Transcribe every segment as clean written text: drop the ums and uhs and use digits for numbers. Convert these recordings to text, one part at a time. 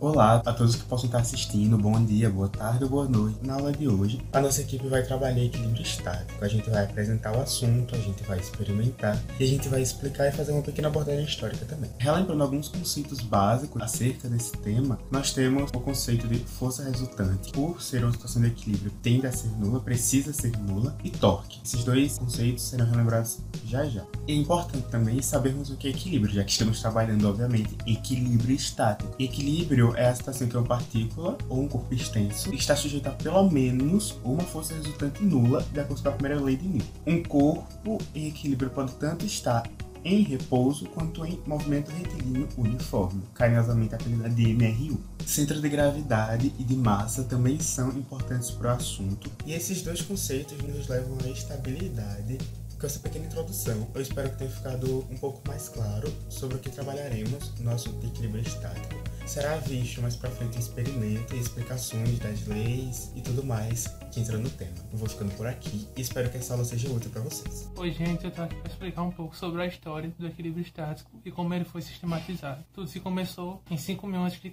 Olá a todos que possam estar assistindo, bom dia, boa tarde ou boa noite. Na aula de hoje, a nossa equipe vai trabalhar equilíbrio estático. A gente vai apresentar o assunto, a gente vai experimentar e a gente vai explicar e fazer uma pequena abordagem histórica também. Relembrando alguns conceitos básicos acerca desse tema, nós temos o conceito de força resultante. Por ser uma situação de equilíbrio, tende a ser nula, precisa ser nula, e torque. Esses dois conceitos serão relembrados já já. E é importante também sabermos o que é equilíbrio, já que estamos trabalhando, obviamente, equilíbrio estático. Equilíbrio é a situação em que uma partícula ou um corpo extenso está sujeito a pelo menos uma força resultante nula, de acordo com a primeira lei de Newton. Um corpo em equilíbrio pode tanto estar em repouso quanto em movimento retilíneo uniforme, carinhosamente apelidado de MRU. Centro de gravidade e de massa também são importantes para o assunto, e esses dois conceitos nos levam à estabilidade. Com essa pequena introdução, eu espero que tenha ficado um pouco mais claro sobre o que trabalharemos no assunto de equilíbrio estático. Será visto mais pra frente um experimento e explicações das leis e tudo mais que entra no tema. Eu vou ficando por aqui e espero que essa aula seja útil para vocês. Oi gente, eu tô aqui para explicar um pouco sobre a história do equilíbrio estático e como ele foi sistematizado. Tudo se começou em 5000 a.C.,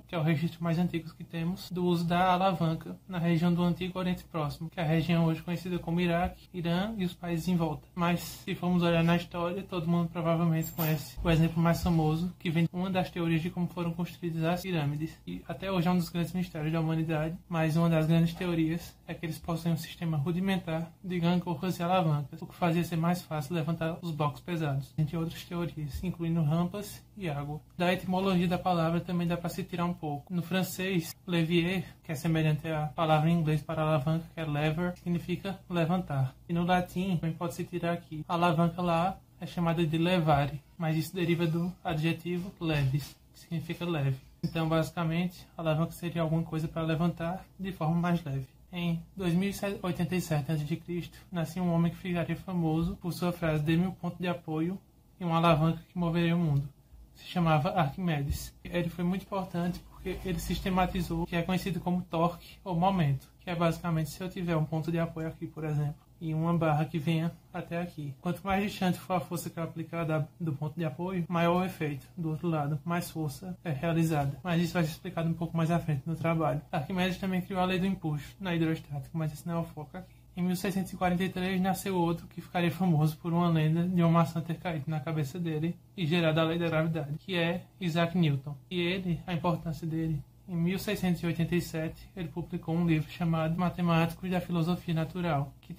que é o registro mais antigo que temos, do uso da alavanca na região do Antigo Oriente Próximo, que é a região hoje conhecida como Iraque, Irã e os países em volta. Mas se formos olhar na história, todo mundo provavelmente conhece o exemplo mais famoso, que vem de uma das teorias de como foram construídas as pirâmides. E até hoje é um dos grandes mistérios da humanidade, mas uma das grandes teorias é que eles possuem um sistema rudimentar de gangorras e alavancas, o que fazia ser mais fácil levantar os blocos pesados, entre outras teorias, incluindo rampas e água. Da etimologia da palavra também dá para se tirar um pouco. No francês, levier, que é semelhante à palavra em inglês para alavanca, que é lever, significa levantar. E no latim, também pode se tirar aqui. A alavanca lá é chamada de levare, mas isso deriva do adjetivo levis, que significa leve. Então, basicamente, a alavanca seria alguma coisa para levantar de forma mais leve. Em 2087 a.C., nasceu um homem que ficaria famoso por sua frase "dê-me um ponto de apoio e uma alavanca que moveria o mundo". Se chamava Arquimedes. Ele foi muito importante porque ele sistematizou o que é conhecido como torque ou momento, que é basicamente se eu tiver um ponto de apoio aqui, por exemplo, e uma barra que venha até aqui. Quanto mais distante for a força que é aplicada do ponto de apoio, maior o efeito. Do outro lado, mais força é realizada. Mas isso vai ser explicado um pouco mais à frente no trabalho. Arquimedes também criou a lei do empuxo na hidrostática, mas esse não é o foco aqui. Em 1643 nasceu outro que ficaria famoso por uma lenda de uma maçã ter caído na cabeça dele e gerado a lei da gravidade, que é Isaac Newton. E a importância dele, em 1687, ele publicou um livro chamado Matemáticos da Filosofia Natural, que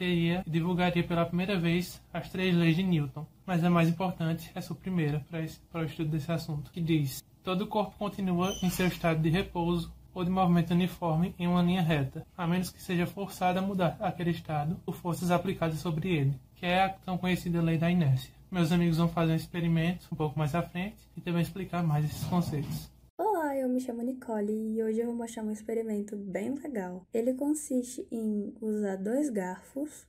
divulgaria pela primeira vez as 3 leis de Newton. Mas a mais importante é a sua primeira para o estudo desse assunto, que diz: todo corpo continua em seu estado de repouso ou de movimento uniforme em uma linha reta, a menos que seja forçado a mudar aquele estado por forças aplicadas sobre ele, que é a tão conhecida lei da inércia. Meus amigos vão fazer um experimento um pouco mais à frente e também explicar mais esses conceitos. Olá, eu me chamo Nicole e hoje eu vou mostrar um experimento bem legal. Ele consiste em usar 2 garfos,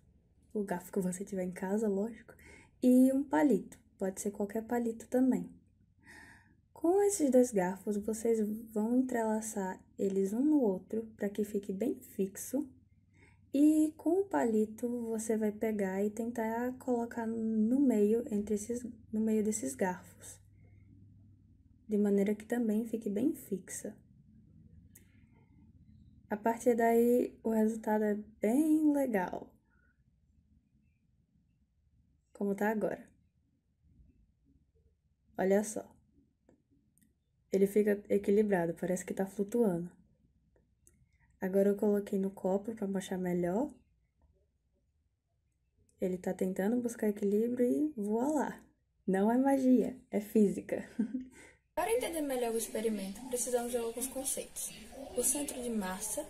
o garfo que você tiver em casa, lógico, e um palito, pode ser qualquer palito também. Com esses 2 garfos, vocês vão entrelaçar eles um no outro para que fique bem fixo. E com o palito você vai pegar e tentar colocar no meio desses garfos, de maneira que também fique bem fixa. A partir daí, o resultado é bem legal, como tá agora. Olha só. Ele fica equilibrado, parece que tá flutuando. Agora eu coloquei no copo para mostrar melhor. Ele tá tentando buscar equilíbrio e voilá! Não é magia, é física. Para entender melhor o experimento, precisamos de alguns conceitos. O centro de massa,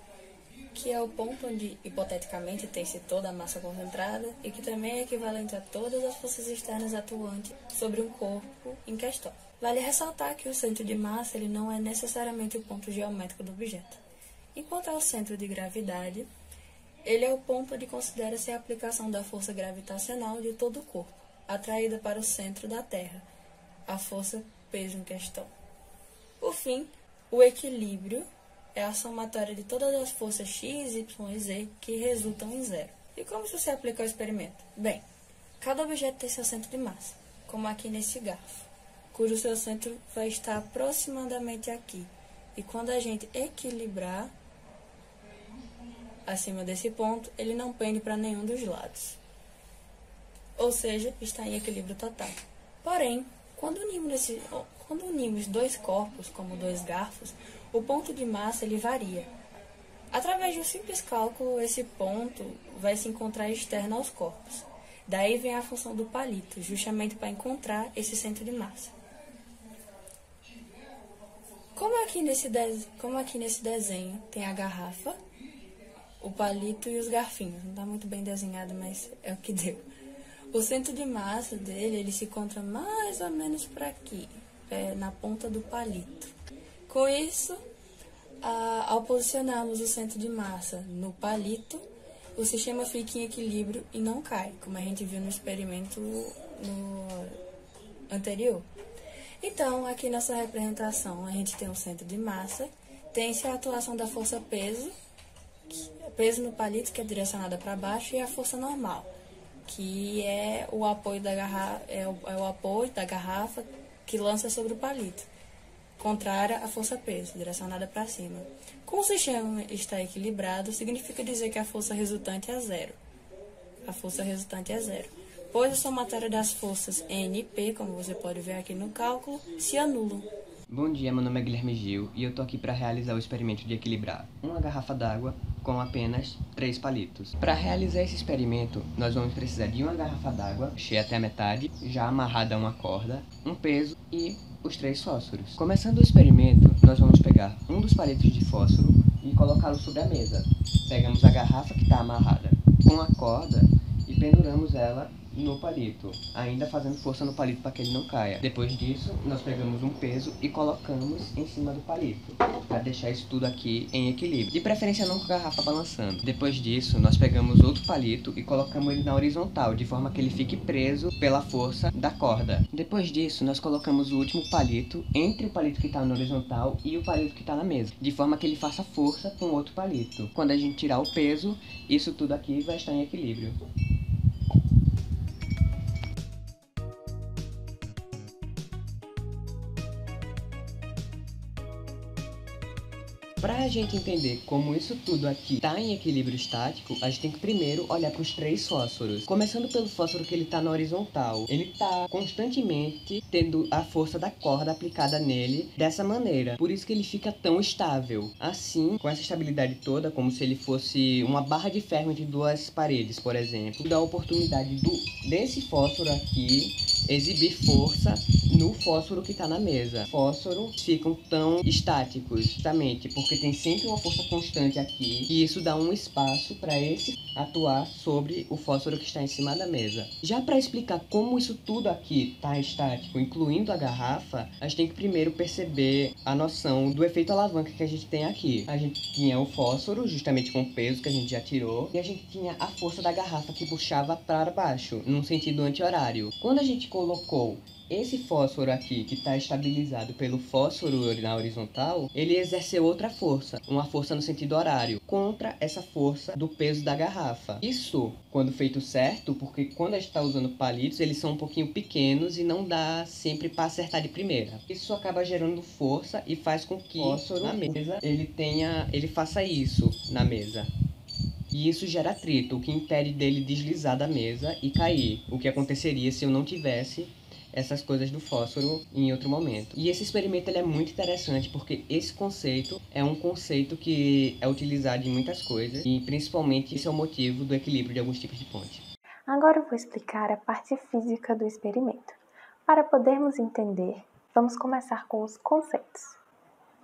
que é o ponto onde, hipoteticamente, tem-se toda a massa concentrada e que também é equivalente a todas as forças externas atuantes sobre um corpo em questão. Vale ressaltar que o centro de massa ele não é necessariamente o ponto geométrico do objeto. Enquanto ao centro de gravidade, ele é o ponto onde considera-se a aplicação da força gravitacional de todo o corpo, atraída para o centro da Terra, a força peso em questão. Por fim, o equilíbrio é a somatória de todas as forças x, y e z que resultam em zero. E como isso se aplica ao experimento? Bem, cada objeto tem seu centro de massa, como aqui nesse garfo, cujo seu centro vai estar aproximadamente aqui, E quando a gente equilibrar acima desse ponto, ele não pende para nenhum dos lados. Ou seja, está em equilíbrio total. Porém, quando unimos dois corpos, como dois garfos, o ponto de massa ele varia. Através de um simples cálculo, esse ponto vai se encontrar externo aos corpos. Daí vem a função do palito, justamente para encontrar esse centro de massa. Como aqui nesse desenho tem a garrafa, o palito e os garfinhos. Não está muito bem desenhado, mas é o que deu. O centro de massa dele, ele se encontra mais ou menos por aqui, na ponta do palito. Com isso, ao posicionarmos o centro de massa no palito, o sistema fica em equilíbrio e não cai, como a gente viu no experimento anterior. Então, aqui nessa representação, a gente tem o centro de massa, tem-se a atuação da força peso no palito, que é direcionada para baixo, e a força normal, que é o apoio o apoio da garrafa que lança sobre o palito, contrária à força peso, direcionada para cima. Como o sistema está equilibrado, significa dizer que a força resultante é zero. A força resultante é zero, pois a somatória das forças N e P, como você pode ver aqui no cálculo, se anulam. Bom dia, meu nome é Guilherme Gil e eu tô aqui para realizar o experimento de equilibrar uma garrafa d'água com apenas 3 palitos. Para realizar esse experimento, nós vamos precisar de uma garrafa d'água cheia até a metade, já amarrada a uma corda, um peso e os 3 fósforos. Começando o experimento, nós vamos pegar um dos palitos de fósforo e colocá-lo sobre a mesa. Pegamos a garrafa que está amarrada com a corda e penduramos ela no palito, ainda fazendo força no palito para que ele não caia. Depois disso, nós pegamos um peso e colocamos em cima do palito, para deixar isso tudo aqui em equilíbrio, de preferência não com a garrafa balançando. Depois disso, nós pegamos outro palito e colocamos ele na horizontal, de forma que ele fique preso pela força da corda. Depois disso, nós colocamos o último palito entre o palito que está na horizontal e o palito que está na mesa, de forma que ele faça força com o outro palito. Quando a gente tirar o peso, isso tudo aqui vai estar em equilíbrio. Para a gente entender como isso tudo aqui está em equilíbrio estático, a gente tem que primeiro olhar para os 3 fósforos. Começando pelo fósforo que ele está na horizontal. Ele está constantemente tendo a força da corda aplicada nele dessa maneira. Por isso que ele fica tão estável. Assim, com essa estabilidade toda, como se ele fosse uma barra de ferro entre duas paredes, por exemplo. Dá a oportunidade desse fósforo aqui exibir força no fósforo que está na mesa. Fósforos ficam tão estáticos, justamente porque tem sempre uma força constante aqui, e isso dá um espaço para esse atuar sobre o fósforo que está em cima da mesa. Já para explicar como isso tudo aqui está estático, incluindo a garrafa, a gente tem que primeiro perceber a noção do efeito alavanca que a gente tem aqui. A gente tinha o fósforo, justamente com o peso que a gente já tirou, e a gente tinha a força da garrafa que puxava para baixo, num sentido anti-horário. Quando a gente colocou esse fósforo aqui, que está estabilizado pelo fósforo na horizontal, ele exerceu outra força, uma força no sentido horário, contra essa força do peso da garrafa. Isso, quando feito certo, porque quando a gente está usando palitos, eles são um pouquinho pequenos e não dá sempre para acertar de primeira. Isso acaba gerando força e faz com que o fósforo na mesa, ele faça isso na mesa. E isso gera atrito, o que impede dele deslizar da mesa e cair, o que aconteceria se eu não tivesse essas coisas do fósforo em outro momento. E esse experimento ele é muito interessante porque esse conceito é um conceito que é utilizado em muitas coisas e principalmente esse é o motivo do equilíbrio de alguns tipos de ponte. Agora eu vou explicar a parte física do experimento. Para podermos entender, vamos começar com os conceitos.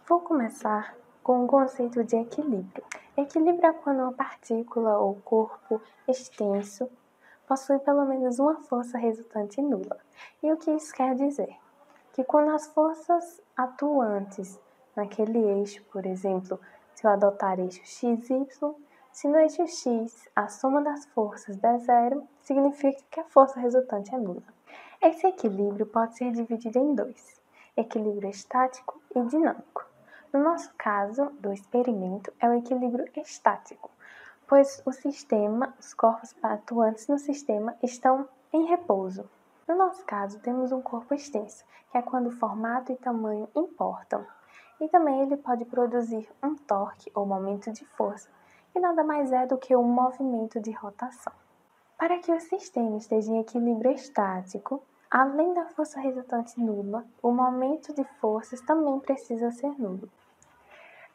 Vou começar com o conceito de equilíbrio. Equilíbrio é quando uma partícula ou corpo extenso possui pelo menos uma força resultante nula. E o que isso quer dizer? Que quando as forças atuantes naquele eixo, por exemplo, se eu adotar eixo XY, se no eixo X a soma das forças der zero, significa que a força resultante é nula. Esse equilíbrio pode ser dividido em dois: equilíbrio estático e dinâmico. No nosso caso do experimento, é o equilíbrio estático, pois os corpos atuantes no sistema estão em repouso. No nosso caso, temos um corpo extenso, que é quando o formato e tamanho importam. E também ele pode produzir um torque ou momento de força, que nada mais é do que um movimento de rotação. Para que o sistema esteja em equilíbrio estático, além da força resultante nula, o momento de forças também precisa ser nulo.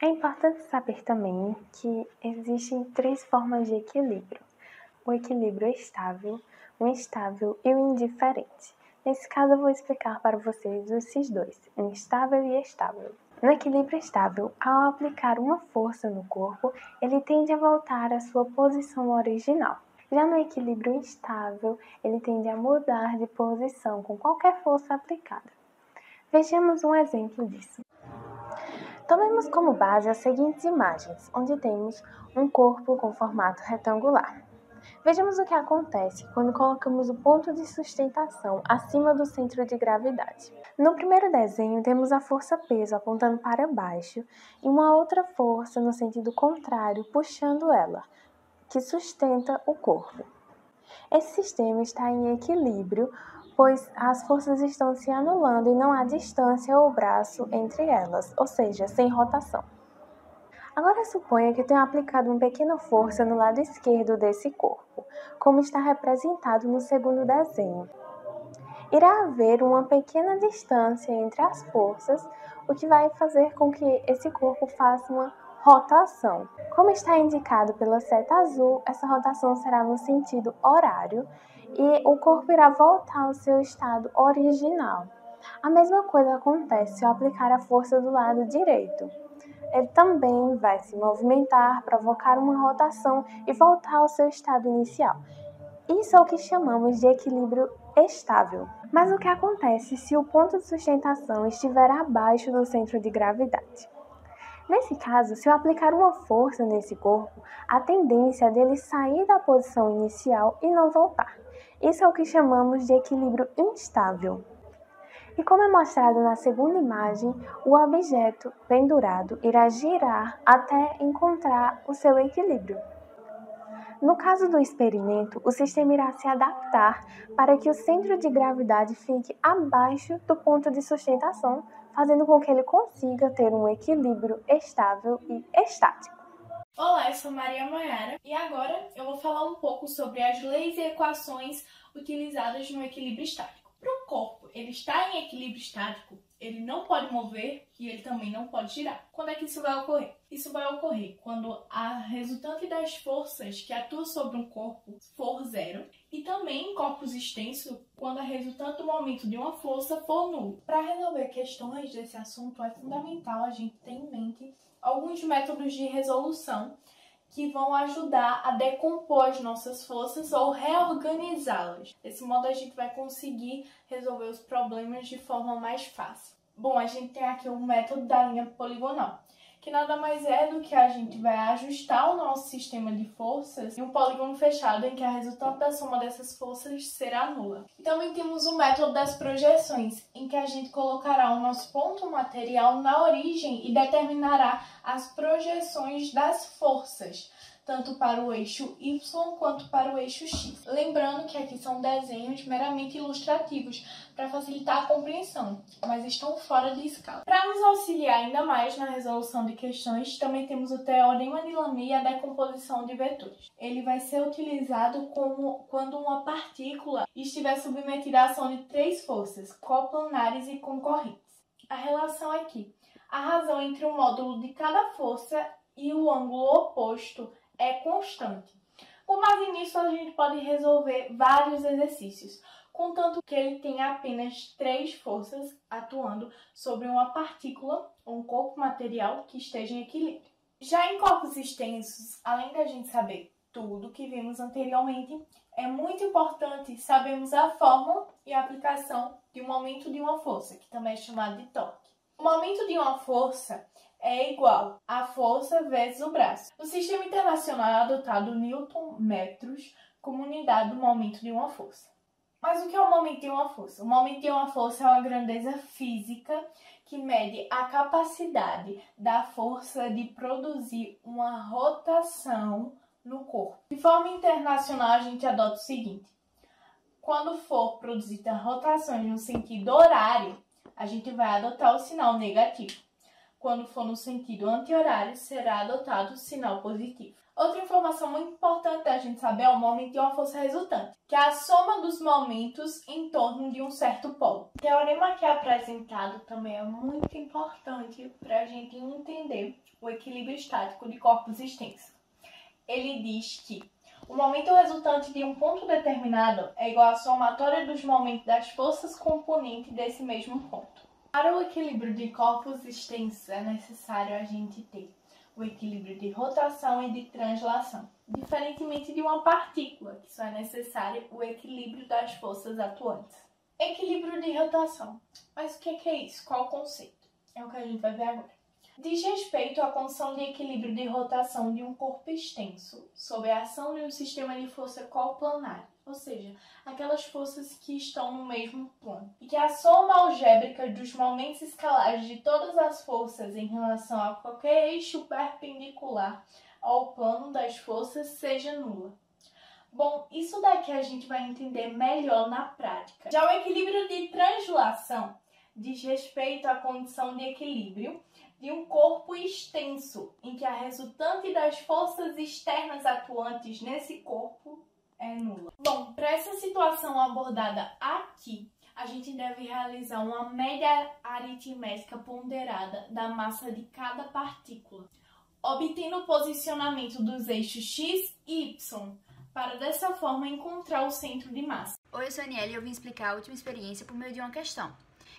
É importante saber também que existem 3 formas de equilíbrio: o equilíbrio estável, o instável e o indiferente. Nesse caso, eu vou explicar para vocês esses 2, instável e estável. No equilíbrio estável, ao aplicar uma força no corpo, ele tende a voltar à sua posição original. Já no equilíbrio instável, ele tende a mudar de posição com qualquer força aplicada. Vejamos um exemplo disso. Tomemos como base as seguintes imagens, onde temos um corpo com formato retangular. Vejamos o que acontece quando colocamos o ponto de sustentação acima do centro de gravidade. No primeiro desenho, temos a força-peso apontando para baixo e uma outra força no sentido contrário puxando ela, que sustenta o corpo. Esse sistema está em equilíbrio, pois as forças estão se anulando e não há distância ou braço entre elas, ou seja, sem rotação. Agora suponha que eu tenha aplicado uma pequena força no lado esquerdo desse corpo, como está representado no segundo desenho. Irá haver uma pequena distância entre as forças, o que vai fazer com que esse corpo faça uma rotação. Como está indicado pela seta azul, essa rotação será no sentido horário e o corpo irá voltar ao seu estado original. A mesma coisa acontece se eu aplicar a força do lado direito. Ele também vai se movimentar, provocar uma rotação e voltar ao seu estado inicial. Isso é o que chamamos de equilíbrio estável. Mas o que acontece se o ponto de sustentação estiver abaixo do centro de gravidade? Nesse caso, se eu aplicar uma força nesse corpo, a tendência é dele sair da posição inicial e não voltar. Isso é o que chamamos de equilíbrio instável. E como é mostrado na segunda imagem, o objeto pendurado irá girar até encontrar o seu equilíbrio. No caso do experimento, o sistema irá se adaptar para que o centro de gravidade fique abaixo do ponto de sustentação, fazendo com que ele consiga ter um equilíbrio estável e estático. Olá, eu sou Maria Maiara e agora eu vou falar um pouco sobre as leis e equações utilizadas no equilíbrio estático. Para o corpo, ele está em equilíbrio estático, ele não pode mover e ele também não pode girar. Quando é que isso vai ocorrer? Isso vai ocorrer quando a resultante das forças que atuam sobre um corpo for zero e também em corpos extensos, quando a resultante do momento de uma força for nulo. Para resolver questões desse assunto, é fundamental a gente ter em mente alguns métodos de resolução que vão ajudar a decompor as nossas forças ou reorganizá-las. Desse modo, a gente vai conseguir resolver os problemas de forma mais fácil. Bom, a gente tem aqui o método da linha poligonal, que nada mais é do que a gente vai ajustar o nosso sistema de forças em um polígono fechado em que a resultante da soma dessas forças será nula. E também temos o método das projeções, em que a gente colocará o nosso ponto material na origem e determinará as projeções das forças, tanto para o eixo Y quanto para o eixo X. Lembrando que aqui são desenhos meramente ilustrativos para facilitar a compreensão, mas estão fora de escala. Para nos auxiliar ainda mais na resolução de questões, também temos o teorema de Lamy e a decomposição de vetores. Ele vai ser utilizado quando uma partícula estiver submetida à ação de 3 forças, coplanares e concorrentes. A relação é que a razão entre o módulo de cada força e o ângulo oposto é constante. Com base nisso, a gente pode resolver vários exercícios, contanto que ele tenha apenas 3 forças atuando sobre uma partícula ou um corpo material que esteja em equilíbrio. Já em corpos extensos, além da gente saber tudo que vimos anteriormente, é muito importante sabermos a fórmula e a aplicação de um momento de uma força, que também é chamado de torque. O momento de uma força é igual à força vezes o braço. No sistema internacional é adotado o Newton-metros como unidade do momento de uma força. Mas o que é o momento de uma força? O momento de uma força é uma grandeza física que mede a capacidade da força de produzir uma rotação no corpo. De forma internacional, a gente adota o seguinte: quando for produzida rotações no sentido horário, a gente vai adotar o sinal negativo. quando for no sentido anti-horário, será adotado o sinal positivo. Outra informação muito importante da gente saber é o momento de uma força resultante, que é a soma dos momentos em torno de um certo polo. O teorema aqui apresentado também é muito importante para a gente entender o equilíbrio estático de corpos extensos. Ele diz que o momento resultante de um ponto determinado é igual à somatória dos momentos das forças componentes desse mesmo ponto. Para o equilíbrio de corpos extensos é necessário a gente ter o equilíbrio de rotação e de translação, diferentemente de uma partícula, que só é necessário o equilíbrio das forças atuantes. Equilíbrio de rotação. Mas o que é isso? Qual o conceito? É o que a gente vai ver agora. Diz respeito à condição de equilíbrio de rotação de um corpo extenso sob a ação de um sistema de força coplanar, ou seja, aquelas forças que estão no mesmo plano, e que a soma algébrica dos momentos escalares de todas as forças em relação a qualquer eixo perpendicular ao plano das forças seja nula. Bom, isso daqui a gente vai entender melhor na prática. Já o equilíbrio de translação diz respeito à condição de equilíbrio de um corpo extenso, em que a resultante das forças externas atuantes nesse corpo é nula. Bom, para essa situação abordada aqui, a gente deve realizar uma média aritmética ponderada da massa de cada partícula, obtendo o posicionamento dos eixos x e y, para dessa forma encontrar o centro de massa. Oi, eu sou a Aniele e eu vim explicar a última experiência por meio de uma questão.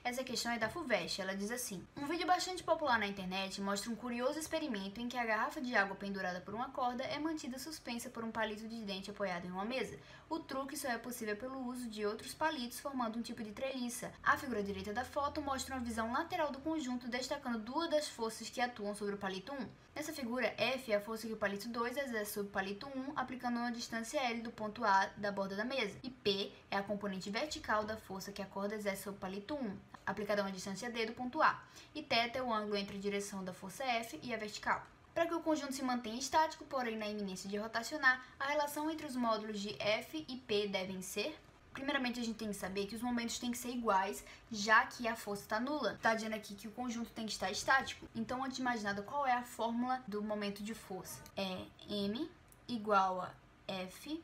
Essa questão é da FUVEST, ela diz assim: um vídeo bastante popular na internet mostra um curioso experimento em que a garrafa de água pendurada por uma corda é mantida suspensa por um palito de dente apoiado em uma mesa. O truque só é possível pelo uso de outros palitos, formando um tipo de treliça. A figura direita da foto mostra uma visão lateral do conjunto, destacando duas das forças que atuam sobre o palito 1. Nessa figura, F é a força que o palito 2 exerce sobre o palito 1, aplicando uma distância L do ponto A da borda da mesa. E P é a componente vertical da força que a corda exerce sobre o palito 1, aplicada a uma distância D do ponto A. E θ é o ângulo entre a direção da força F e a vertical. Para que o conjunto se mantenha estático, porém na iminência de rotacionar, a relação entre os módulos de F e P devem ser... Primeiramente, a gente tem que saber que os momentos têm que ser iguais, já que a força está nula. Está dizendo aqui que o conjunto tem que estar estático. Então, antes de mais nada, qual é a fórmula do momento de força? É M igual a F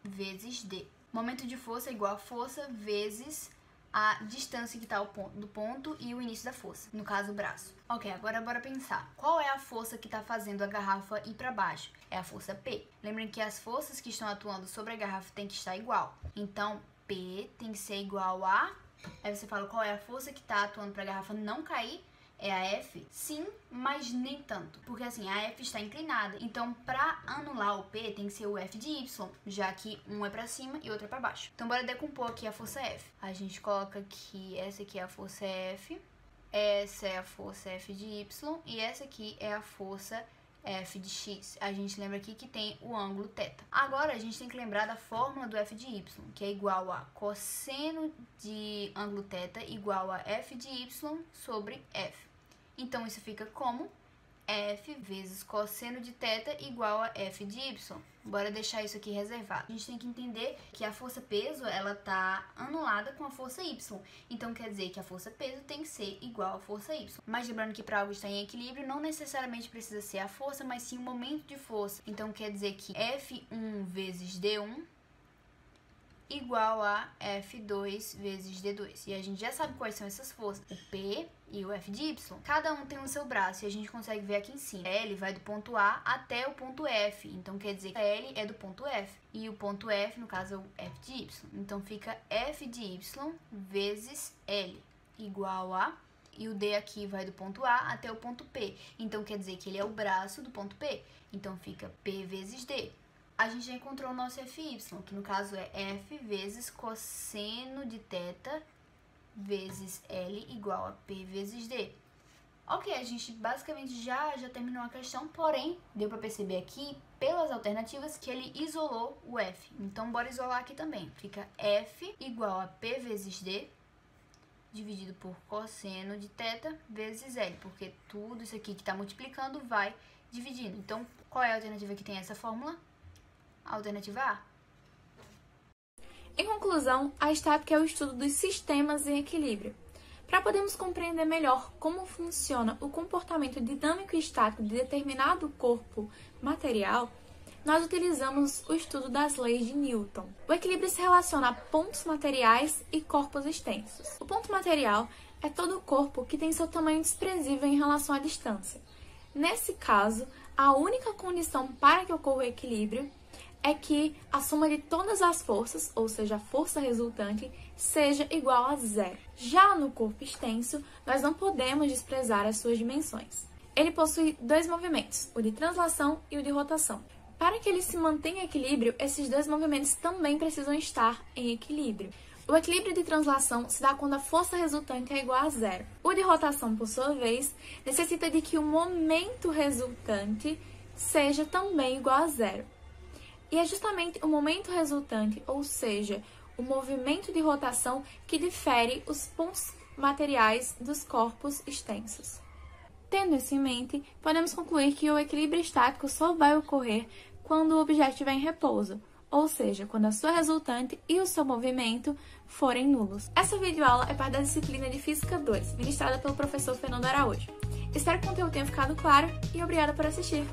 vezes D. Momento de força é igual a força vezes a distância que está do ponto e o início da força, no caso o braço. Ok, agora bora pensar. Qual é a força que está fazendo a garrafa ir para baixo? É a força P. Lembrem que as forças que estão atuando sobre a garrafa têm que estar igual. Então, P tem que ser igual a... Aí você fala qual é a força que está atuando para a garrafa não cair? É a F? Sim, mas nem tanto. Porque assim, a F está inclinada. Então, para anular o P, tem que ser o F de Y, já que um é para cima e outro é para baixo. Então, bora decompor aqui a força F. A gente coloca que essa aqui é a força F, essa é a força F de Y e essa aqui é a força F de X. A gente lembra aqui que tem o ângulo θ. Agora, a gente tem que lembrar da fórmula do F de Y, que é igual a cosseno de ângulo θ igual a F de Y sobre F. Então, isso fica como F vezes cosseno de θ igual a F de Y. Bora deixar isso aqui reservado. A gente tem que entender que a força peso, ela tá anulada com a força Y. Então, quer dizer que a força peso tem que ser igual à força Y. Mas lembrando que para algo estar em equilíbrio, não necessariamente precisa ser a força, mas sim o momento de força. Então, quer dizer que F1 vezes D1 igual a F2 vezes D2. E a gente já sabe quais são essas forças, o P e o F de Y. Cada um tem o seu braço e a gente consegue ver aqui em cima. L vai do ponto A até o ponto F. Então quer dizer que L é do ponto F. E o ponto F, no caso, é o F de Y. Então fica F de Y vezes L igual a... E o D aqui vai do ponto A até o ponto P. Então quer dizer que ele é o braço do ponto P. Então fica P vezes D. A gente já encontrou o nosso FY, que no caso é F vezes cosseno de θ vezes L igual a P vezes D. Ok, a gente basicamente já terminou a questão, porém, deu para perceber aqui, pelas alternativas, que ele isolou o F. Então, bora isolar aqui também. Fica F igual a P vezes D, dividido por cosseno de θ vezes L, porque tudo isso aqui que está multiplicando vai dividindo. Então, qual é a alternativa que tem essa fórmula? Alternativa A. Em conclusão, a estática é o estudo dos sistemas em equilíbrio. Para podermos compreender melhor como funciona o comportamento dinâmico e estático de determinado corpo material, nós utilizamos o estudo das leis de Newton. O equilíbrio se relaciona a pontos materiais e corpos extensos. O ponto material é todo o corpo que tem seu tamanho desprezível em relação à distância. Nesse caso, a única condição para que ocorra o equilíbrio é que a soma de todas as forças, ou seja, a força resultante, seja igual a zero. Já no corpo extenso, nós não podemos desprezar as suas dimensões. Ele possui dois movimentos, o de translação e o de rotação. Para que ele se mantenha em equilíbrio, esses dois movimentos também precisam estar em equilíbrio. O equilíbrio de translação se dá quando a força resultante é igual a zero. O de rotação, por sua vez, necessita de que o momento resultante seja também igual a zero. E é justamente o momento resultante, ou seja, o movimento de rotação, que difere os pontos materiais dos corpos extensos. Tendo isso em mente, podemos concluir que o equilíbrio estático só vai ocorrer quando o objeto estiver em repouso, ou seja, quando a sua resultante e o seu movimento forem nulos. Essa videoaula é parte da disciplina de Física 2, ministrada pelo professor Fernando Araújo. Espero que o conteúdo tenha ficado claro e obrigada por assistir!